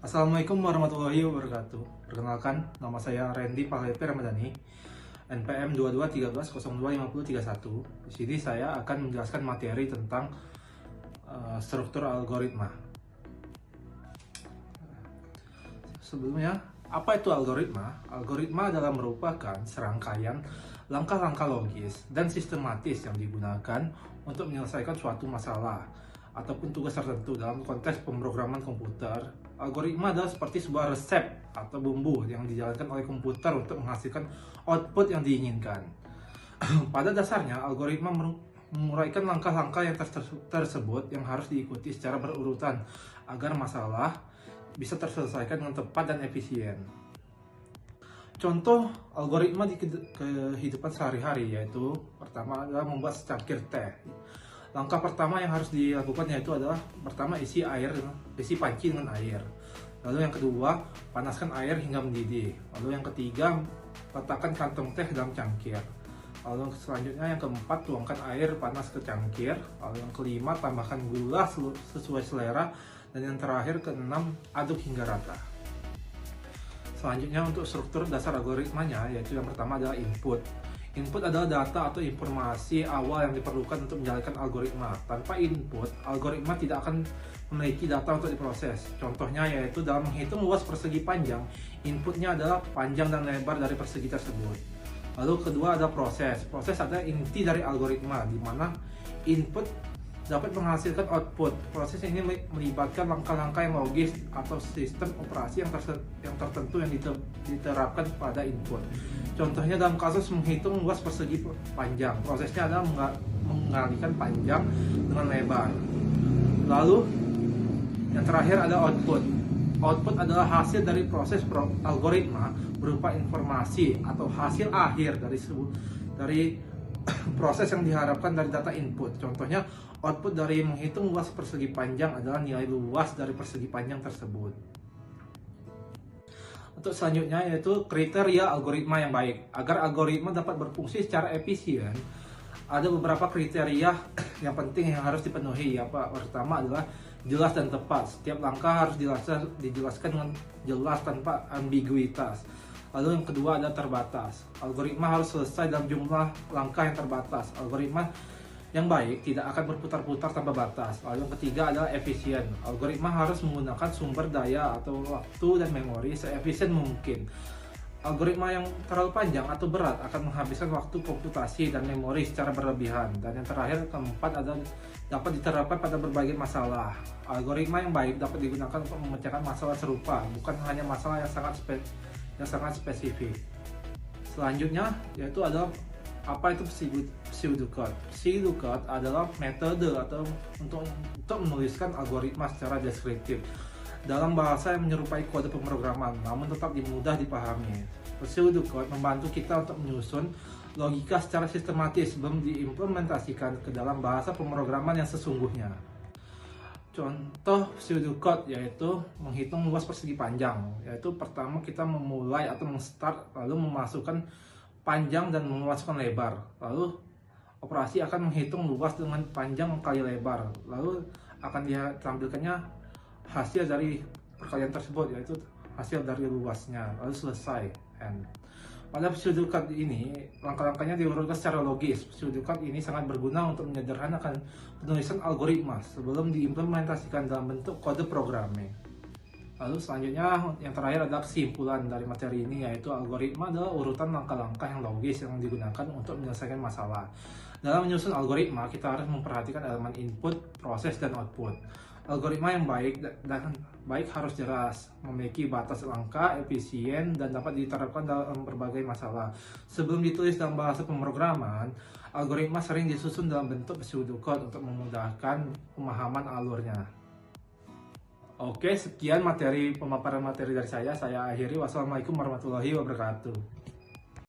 Assalamualaikum warahmatullahi wabarakatuh. Perkenalkan, nama saya Randy Pahlepi Ramadhani, NPM 2213025031. Di sini saya akan menjelaskan materi tentang struktur algoritma. Sebelumnya, apa itu algoritma? Algoritma adalah merupakan serangkaian langkah-langkah logis dan sistematis yang digunakan untuk menyelesaikan suatu masalah ataupun tugas tertentu. Dalam konteks pemrograman komputer, algoritma adalah seperti sebuah resep atau bumbu yang dijalankan oleh komputer untuk menghasilkan output yang diinginkan. Pada dasarnya, algoritma menguraikan langkah-langkah yang tersebut yang harus diikuti secara berurutan agar masalah bisa terselesaikan dengan tepat dan efisien. Contoh algoritma di kehidupan sehari-hari yaitu pertama adalah membuat secangkir teh. Langkah pertama yang harus dilakukan yaitu adalah pertama isi panci dengan air. Lalu yang kedua, panaskan air hingga mendidih. Lalu yang ketiga, letakkan kantong teh dalam cangkir. Lalu selanjutnya yang keempat, tuangkan air panas ke cangkir. Lalu yang kelima, tambahkan gula sesuai selera. Dan yang terakhir, keenam, aduk hingga rata. Selanjutnya untuk struktur dasar algoritmanya, yaitu yang pertama adalah input. Input adalah data atau informasi awal yang diperlukan untuk menjalankan algoritma. Tanpa input, algoritma tidak akan memiliki data untuk diproses. Contohnya yaitu dalam menghitung luas persegi panjang, inputnya adalah panjang dan lebar dari persegi tersebut. Lalu kedua ada proses. Proses adalah inti dari algoritma, di mana input dapat menghasilkan output. Proses ini melibatkan langkah-langkah yang logis atau sistem operasi yang tertentu yang diterapkan pada input. Contohnya dalam kasus menghitung luas persegi panjang, prosesnya adalah mengalihkan panjang dengan lebar. Lalu yang terakhir ada output. Output adalah hasil dari proses algoritma berupa informasi atau hasil akhir dari proses yang diharapkan dari data input. Contohnya, output dari menghitung luas persegi panjang adalah nilai luas dari persegi panjang tersebut. Untuk selanjutnya yaitu kriteria algoritma yang baik. Agar algoritma dapat berfungsi secara efisien, ada beberapa kriteria yang penting yang harus dipenuhi. Pertama adalah jelas dan tepat. Setiap langkah harus dijelaskan dengan jelas tanpa ambiguitas. Lalu yang kedua ada terbatas. Algoritma harus selesai dalam jumlah langkah yang terbatas. Algoritma yang baik tidak akan berputar-putar tanpa batas. Lalu yang ketiga adalah efisien. Algoritma harus menggunakan sumber daya atau waktu dan memori seefisien mungkin. Algoritma yang terlalu panjang atau berat akan menghabiskan waktu komputasi dan memori secara berlebihan. Dan yang terakhir, keempat adalah dapat diterapkan pada berbagai masalah. Algoritma yang baik dapat digunakan untuk memecahkan masalah serupa, bukan hanya masalah yang sangat spesifik. Selanjutnya yaitu adalah apa itu pseudocode. Pseudocode adalah metode atau untuk menuliskan algoritma secara deskriptif dalam bahasa yang menyerupai kode pemrograman, namun tetap mudah dipahami. Pseudocode membantu kita untuk menyusun logika secara sistematis sebelum diimplementasikan ke dalam bahasa pemrograman yang sesungguhnya. Contoh pseudocode yaitu menghitung luas persegi panjang. Yaitu pertama kita memulai atau start, lalu memasukkan panjang dan memasukkan lebar. Lalu operasi akan menghitung luas dengan panjang kali lebar. Lalu akan ditampilkannya hasil dari perkalian tersebut, yaitu hasil dari luasnya. Lalu selesai. Pada pseudocode ini, langkah-langkahnya diurutkan secara logis. Pseudocode ini sangat berguna untuk menyederhanakan penulisan algoritma sebelum diimplementasikan dalam bentuk kode programming. Lalu selanjutnya, yang terakhir adalah kesimpulan dari materi ini, yaitu algoritma adalah urutan langkah-langkah yang logis yang digunakan untuk menyelesaikan masalah. Dalam menyusun algoritma, kita harus memperhatikan elemen input, proses, dan output. Algoritma yang baik harus jelas, memiliki batas langkah, efisien, dan dapat diterapkan dalam berbagai masalah. Sebelum ditulis dalam bahasa pemrograman, algoritma sering disusun dalam bentuk pseudocode untuk memudahkan pemahaman alurnya. Oke, sekian pemaparan materi dari saya. Saya akhiri. Wassalamualaikum warahmatullahi wabarakatuh.